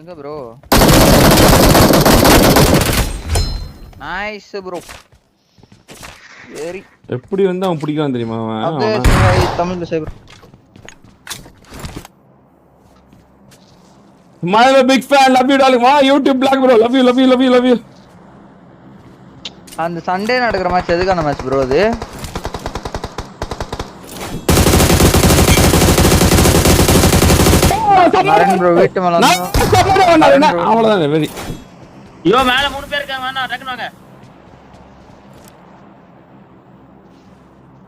எங்க bro? Nice bro. Very. எப்படி வந்து அவன் பிடிக்கலாம் தெரியுமா அவன்? அப்படியே தமிழ்ல சே bro. My big fan, love you darling. Wow, YouTube black bro, love you, love you, love you, love you. அந்த சண்டே நடக்கிற மேட்ச் எதுக்கான மேட்ச் ப்ரோ அது? நரேன் ப்ரோ வீட்டு மேல வந்து அவ்வளவுதான் வெரி. ஐயோ மேல 3 பேர் இருக்காங்க வாங்க டக்குனு வாங்க.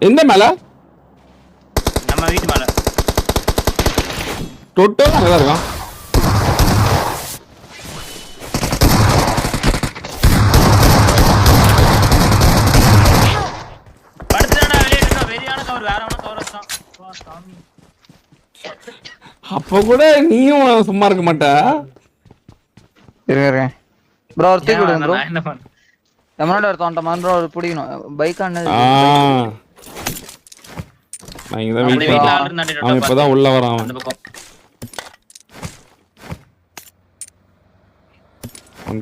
எந்த மேல? நம்ம வீட்டு மேல. டோட்டல் நல்லா இருக்கான். படுத்துறானே வெளிய நின்னு வெறியான கவர் வேற ஒண்ணு கவர் வச்சான். வா சாமி. அப்ப கூட நீயும் சும்மா இருக்க மாட்ட. இருங்க ப்ரோ ஒரு தூக்கி விடுங்க ப்ரோ. நான் என்ன பண்ண? நம்மளோட ஒருத்தன் ப்ரோ ஒரு பிடிக்கணும். பைக் அண்ணன். நான் இங்க தான் வெயிட் பண்றேன். அவன் இப்பதான் உள்ள வரான் அவன்.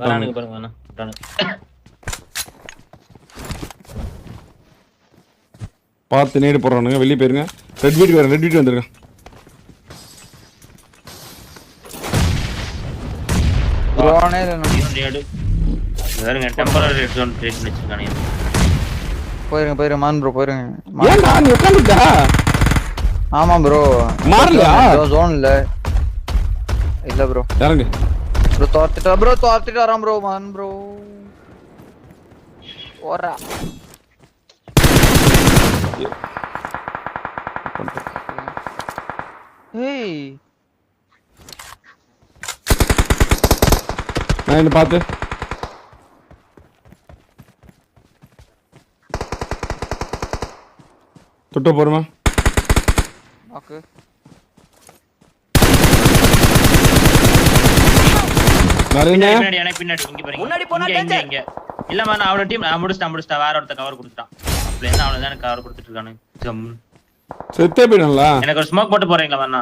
வரானுங்க பாருங்க வரானுங்க. பார்த்து நேடு போறானுங்க வெளிய போயிருங்க. ரெட் வீட் வரேன் ரெட் வீட் வந்துருங்க. ப்ரோனே நேடு. வேறங்க டெம்பரரி ரெட் ஜோன் கிரியேட் பண்ணி வச்சிருக்கானே. போயிருங்க மான் ப்ரோ போயிருங்க. ஏன் நான் உட்கார்ந்துட்டா? ஆமா ப்ரோ. மாறலையா? ஜோன் இல்ல ப்ரோ. இறங்கு. ப்ரோ தோர்த்திட்டு வரான் ப்ரோ மான் ப்ரோ. ஓரா. ஏய். நான் என்ன பாத்து? தொட்ட போறமா? ஓகே. பின்னாடி எனக்கு பின்னாடி இங்க பாருங்க. முன்னாடி போனா இங்க. இல்ல man அவளோட டீம் முடிச்சிட்டா வேற ஒருத்த கவர் கொடுத்துட்டான். அப்படியே தான் அவளோ தான் கவர் கொடுத்துட்டு இருக்கானே. செத்தே போயிடல. எனக்கு ஒரு ஸ்மோக் போட்டு போறீங்களா வேணா?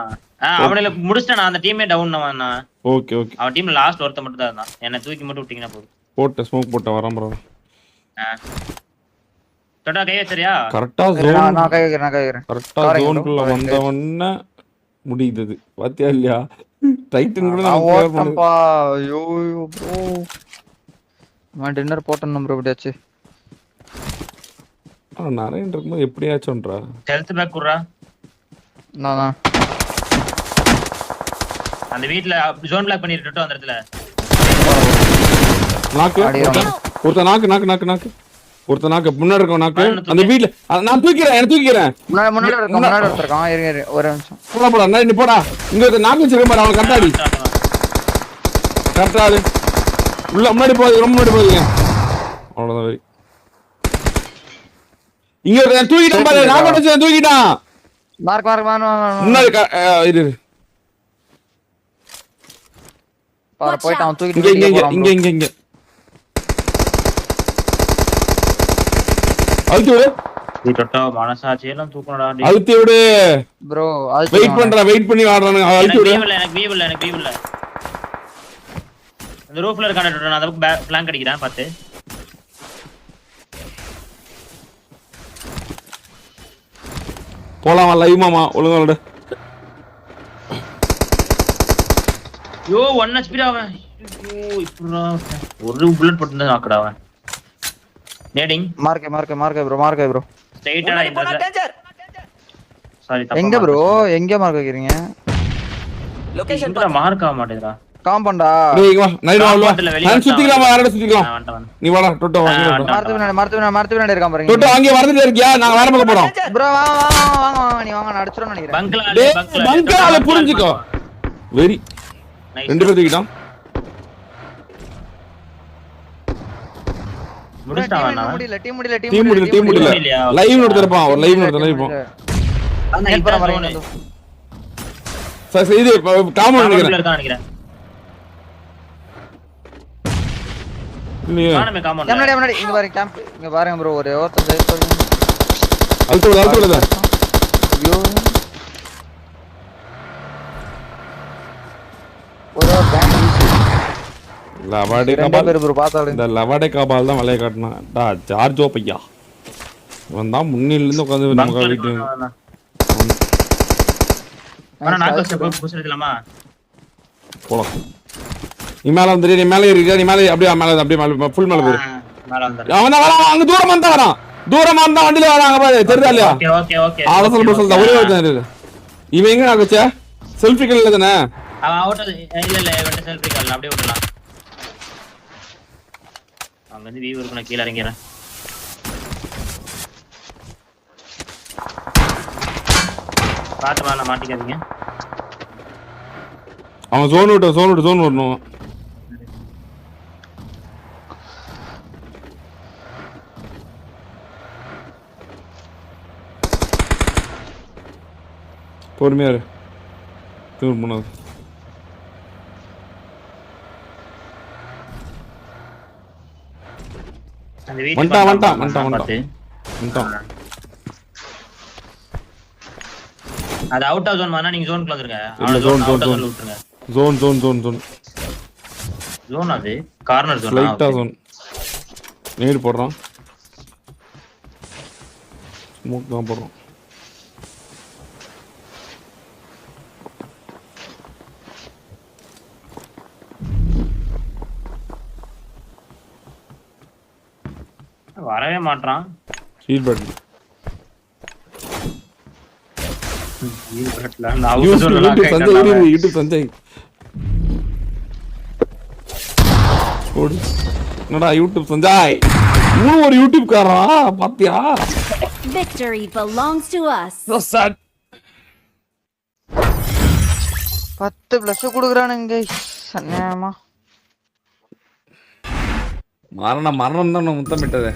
அவனே முடிச்சிட்டானா அந்த டீமே டவுன் வேணா. Okay okay. அவன் டீம்ல லாஸ்ட் ஒருத்த மட்டும் தான் இருந்தான். என்ன தூக்கி மட்டும் விட்டீங்கன்னா போதும். போட்டு ஸ்மோக் போட்டு வரேன் ப்ரோ. டோட்டா கை வச்சறியா? கரெக்ட்டா ஜோன் நான் கை வைக்கிறேன். கரெக்ட்டா ஜோனுக்குள்ள வந்தவண்ண முடியுது. பாத்தியா இல்லையா? டைட்டன் கூட நான் ஓட்டம்பா. ஐயோ ப்ரோ. நான் டின்னர் போட்டேன் நம்பர் எப்படியாச்சு. நரேன் இருக்கும்போது எப்படியாச்சும்ன்றா. Health back குறா. நானா அந்த வீட்ல ஜோன் பிளாக் பண்ணிட்டு அந்த இடத்துல. நாக்கு ஒருத்த நாக்கு ஒருத்த நாக்கு முன்னாடி இருக்கவன் நாக்கு அந்த வீட்ல நான் தூக்கிறேன். முன்னாடி இருக்கான். இருங்க ஒரு நிமிஷம். போடா நீ போடா. இங்க ஒரு நாக்கு வச்சிருக்க பாரு அவன் கட்டாடி. கட்டாது. உள்ள முன்னாடி போய் ரொம்ப முன்னாடி போறீங்க. அவ்வளவுதான் வெரி. இங்க ஒரு தூக்கிட்டான் பாரு நாக்கு வச்சு தூக்கிட்டான். மார்க் முன்னாடி இரு. பாரு போய்ட்டு அவன் தூக்கிட்டு இங்க அழுத்தி விடு. நீ டொட்டா மனசாட்சி எல்லாம் தூக்கணும்டா. அழுத்தி விடு ப்ரோ. வெயிட் பண்ணி ஆடுறானுங்க. அழுத்தி விடு. எனக்கு வீவ் இல்ல. அந்த ரூஃப்ல இருக்கானே டொட்டா நான் அதுக்கு ஃப்ளாங்க் அடிக்கிறேன் பாத்து. போலாமா லைவ் மாமா ஒழுங்கா விடு. யோ 1 HP அவன். ஐயோ இப்பறா ஒரு புல்லட் போட்டு நாக்கடா அவன். நேடிங் மார்க் ப்ரோ. ஸ்ட்ரைட்டா இந்த சாரி தப்பா. எங்க ப்ரோ எங்க மார்க் வைக்கிறீங்க? லொகேஷன் பா மார்க் ஆக மாட்டேங்குதுடா. காம்பவுண்டா. டேய் வா நைட் வா. நான் சுத்திக்கலாம் யாரட சுத்திக்கலாம். நீ வாடா டொட்டோ வாங்க. மார்த்து பின்னாடி இருக்கான் பாருங்க. டொட்டோ அங்க வரதுல இருக்கியா? நாங்க வேற பக்கம் போறோம். ப்ரோ வாங்க நீ வாங்க நான் அடிச்சறேன்னு நினைக்கிறேன். பங்களால புரிஞ்சுக்கோ. வெரி. ரெண்டு பேர் தூக்கிட்டான். முடிச்சானா? டீம் முடியல. லைவ் நோட்றப்பான். ஒரு லைவ் நோட்றலாம். சார் இது காமன் நினைக்கிறேன். இல்லையா? முன்னாடி இங்க பாருங்க கேம்ப். இங்க பாருங்க ப்ரோ ஒரு ஓட்ட சேவ் பண்ணுங்க. அல்டோல. ஐயோ. ஒரு பேங்க் லவாடேகா ரெண்டே பால் பேர் ப்ரோ பார்த்தாலே. இந்த லவாடேகா பால் தான் விளைய காட்டினான் டா ஜார்ஜோ பையா. இவன் தான் முன்னிலிருந்து உட்காந்து நமக்கு வீட்டு போலாம். நீ மேல வந்துரு, நீ மேலே இருக்க, நீ மேலே அப்படியே மேலே ஃபுல் மேலே போயிரு. அவன் தான் வரான், அங்க தூரமா இருந்தா வரான், தூரமா இருந்தா வண்டியில வராங்க பாரு, தெரியுதா இல்லையா? அவசரம் சொல்ல ஒரே ஒரு இவன் எங்க ஆகுச்சா செல்ஃபி கல்ல தானே அவன் அவுட் இல்ல இவன்ட்ட செல்ஃபி கால் அப்படியே விடலாம். அங்க இருந்து வியூ இருக்கு, நான் கீழ இறங்கிறேன். பாத்து வாங்க, மாட்டிக்காதீங்க. அவன் ஜோன் வரணும். பொறுமையா இரு. தூர் மூணாவது அந்த வீட்டுக்கு வந்துட்டான். அது அவுட் ஆஃப் ஜோன் மானா நீங்க ஜோனுக்குள்ள வந்துருங்க. அவ்வளவு ஜோன் அவுட் ஆஃப் ஜோன் விட்டுருங்க. ஜோன் அது கார்னர் ஜோன். லைட்டா ஜோன். நேடு போடுறான். ஸ்மோக் தான் போடுறான். வரவே மாட்டான். Heel button. யூடியூப் சஞ்சய் ஓடு. என்னடா யூடியூப் சஞ்சய் ஒரு யூடியூப் காரா பாத்தியா? Victory belongs to us. So sad. 10 plus குடுக்குறானுங்க சன்னியாமா. மரணம் தான் முத்தமிட்டது.